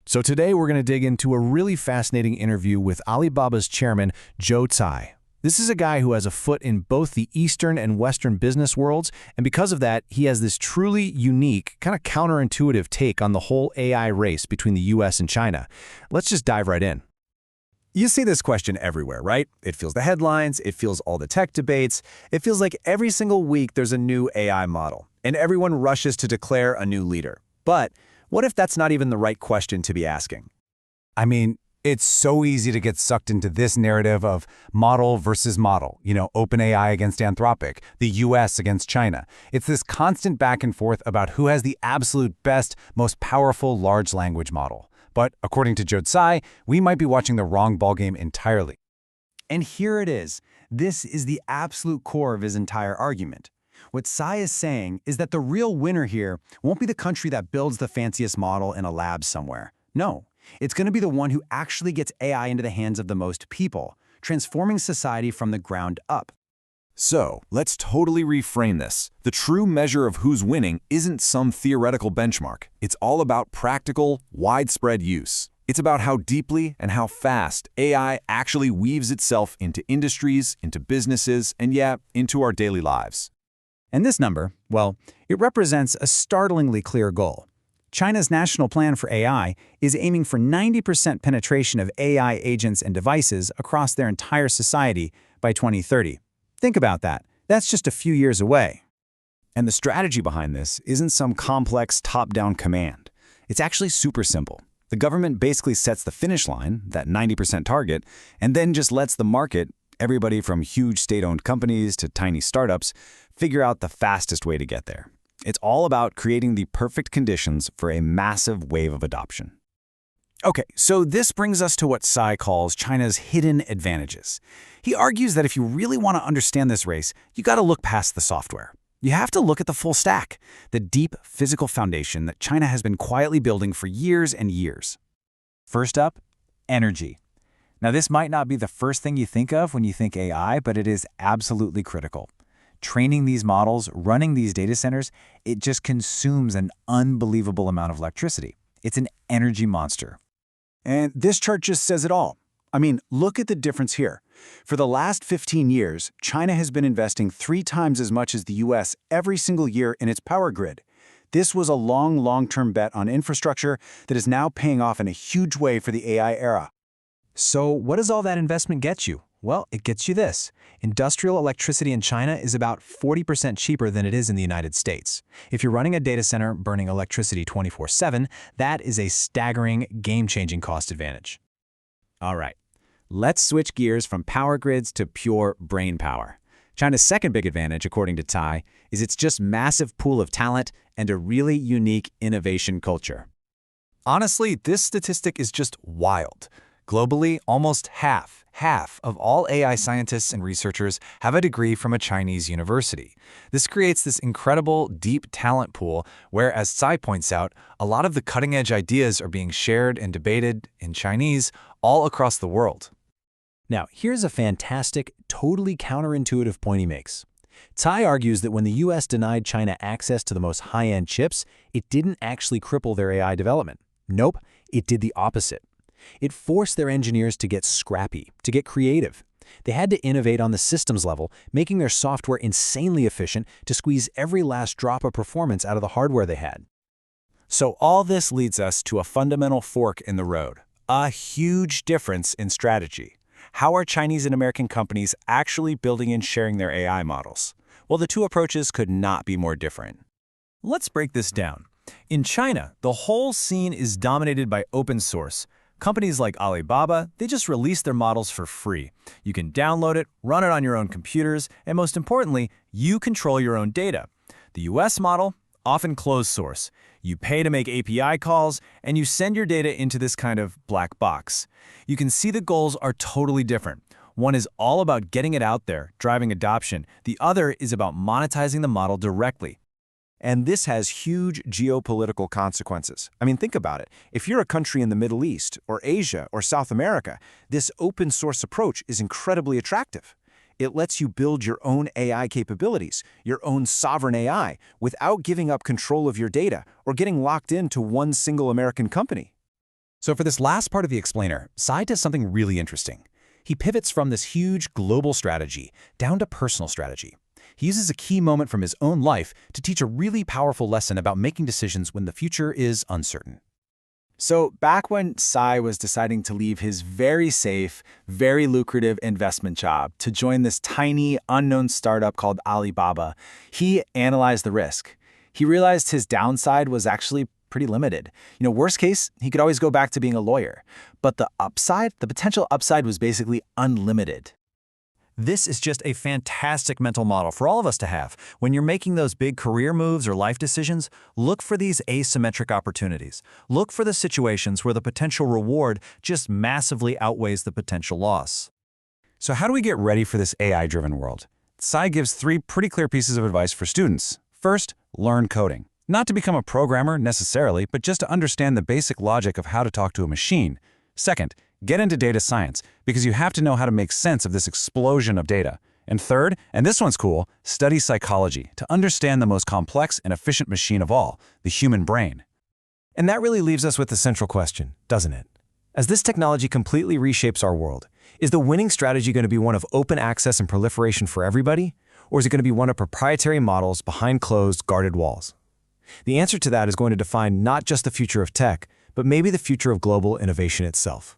So today we're going to dig into a really fascinating interview with Alibaba's chairman, Tsai. This is a guy who has a foot in both the Eastern and Western business worlds, and because of that, he has this truly unique, kind of counterintuitive take on the whole AI race between the US and China. Let's just dive right in. You see this question everywhere, right? It feels the headlines, it feels all the tech debates, it feels like every single week there's a new AI model, and everyone rushes to declare a new leader. But what if that's not even the right question to be asking? I mean, it's so easy to get sucked into this narrative of model versus model, OpenAI against Anthropic, the US against China. It's this constant back and forth about who has the absolute best, most powerful large language model. But according to Tsai, we might be watching the wrong ballgame entirely. And here it is. This is the absolute core of his entire argument. What Tsai is saying is that the real winner here won't be the country that builds the fanciest model in a lab somewhere. No, it's going to be the one who actually gets AI into the hands of the most people, transforming society from the ground up. So, let's totally reframe this. The true measure of who's winning isn't some theoretical benchmark. It's all about practical, widespread use. It's about how deeply and how fast AI actually weaves itself into industries, into businesses, and into our daily lives. And this number, well, it represents a startlingly clear goal. China's national plan for AI is aiming for 90% penetration of AI agents and devices across their entire society by 2030. Think about that. That's just a few years away. And the strategy behind this isn't some complex top-down command. It's actually super simple. The government basically sets the finish line, that 90% target, and then just lets the market, everybody from huge state-owned companies to tiny startups, figure out the fastest way to get there. It's all about creating the perfect conditions for a massive wave of adoption. Okay, so this brings us to what Tsai calls China's hidden advantages. He argues that if you really want to understand this race, you got to look past the software. You have to look at the full stack, the deep physical foundation that China has been quietly building for years and years. First up, energy. Now, this might not be the first thing you think of when you think AI, but it is absolutely critical. Training these models, running these data centers, it just consumes an unbelievable amount of electricity. It's an energy monster. And this chart just says it all. I mean, look at the difference here. For the last 15 years, China has been investing 3 times as much as the US every single year in its power grid. This was a long-term bet on infrastructure that is now paying off in a huge way for the AI era. So what does all that investment get you? Well, it gets you this. Industrial electricity in China is about 40% cheaper than it is in the United States. If you're running a data center burning electricity 24/7, that is a staggering, game-changing cost advantage. All right, let's switch gears from power grids to pure brain power. China's second big advantage, according to Tsai, is its just massive pool of talent and a really unique innovation culture. Honestly, this statistic is just wild. Globally, almost half of all AI scientists and researchers have a degree from a Chinese university. This creates this incredible, deep talent pool where, as Tsai points out, a lot of the cutting-edge ideas are being shared and debated in Chinese all across the world. Now, here's a fantastic, totally counterintuitive point he makes. Tsai argues that when the US denied China access to the most high-end chips, it didn't actually cripple their AI development. Nope, it did the opposite. It forced their engineers to get scrappy, to get creative. They had to innovate on the systems level, making their software insanely efficient to squeeze every last drop of performance out of the hardware they had. So all this leads us to a fundamental fork in the road, a huge difference in strategy. How are Chinese and American companies actually building and sharing their AI models? Well, the two approaches could not be more different. Let's break this down. In China, the whole scene is dominated by open source. Companies like Alibaba, they just release their models for free. You can download it, run it on your own computers, and most importantly, you control your own data. The US model, often closed source. You pay to make API calls, and you send your data into this kind of black box. You can see the goals are totally different. One is all about getting it out there, driving adoption. The other is about monetizing the model directly. And this has huge geopolitical consequences. I mean, think about it. If you're a country in the Middle East, or Asia, or South America, this open source approach is incredibly attractive. It lets you build your own AI capabilities, your own sovereign AI, without giving up control of your data or getting locked into one single American company. So for this last part of the explainer, Tsai does something really interesting. He pivots from this huge global strategy down to personal strategy. He uses a key moment from his own life to teach a really powerful lesson about making decisions when the future is uncertain. So back when Tsai was deciding to leave his very safe, very lucrative investment job to join this tiny, unknown startup called Alibaba, he analyzed the risk. He realized his downside was actually pretty limited. Worst case, he could always go back to being a lawyer. But the potential upside was basically unlimited. This is just a fantastic mental model for all of us to have. When you're making those big career moves or life decisions, look for these asymmetric opportunities. Look for the situations where the potential reward just massively outweighs the potential loss. So how do we get ready for this AI-driven world? Tsai gives 3 pretty clear pieces of advice for students. First, learn coding. Not to become a programmer necessarily, but just to understand the basic logic of how to talk to a machine. Second, get into data science, because you have to know how to make sense of this explosion of data. And third, and this one's cool, study psychology to understand the most complex and efficient machine of all, the human brain. And that really leaves us with the central question, doesn't it? As this technology completely reshapes our world, is the winning strategy going to be one of open access and proliferation for everybody? Or is it going to be one of proprietary models behind closed, guarded walls? The answer to that is going to define not just the future of tech, but maybe the future of global innovation itself.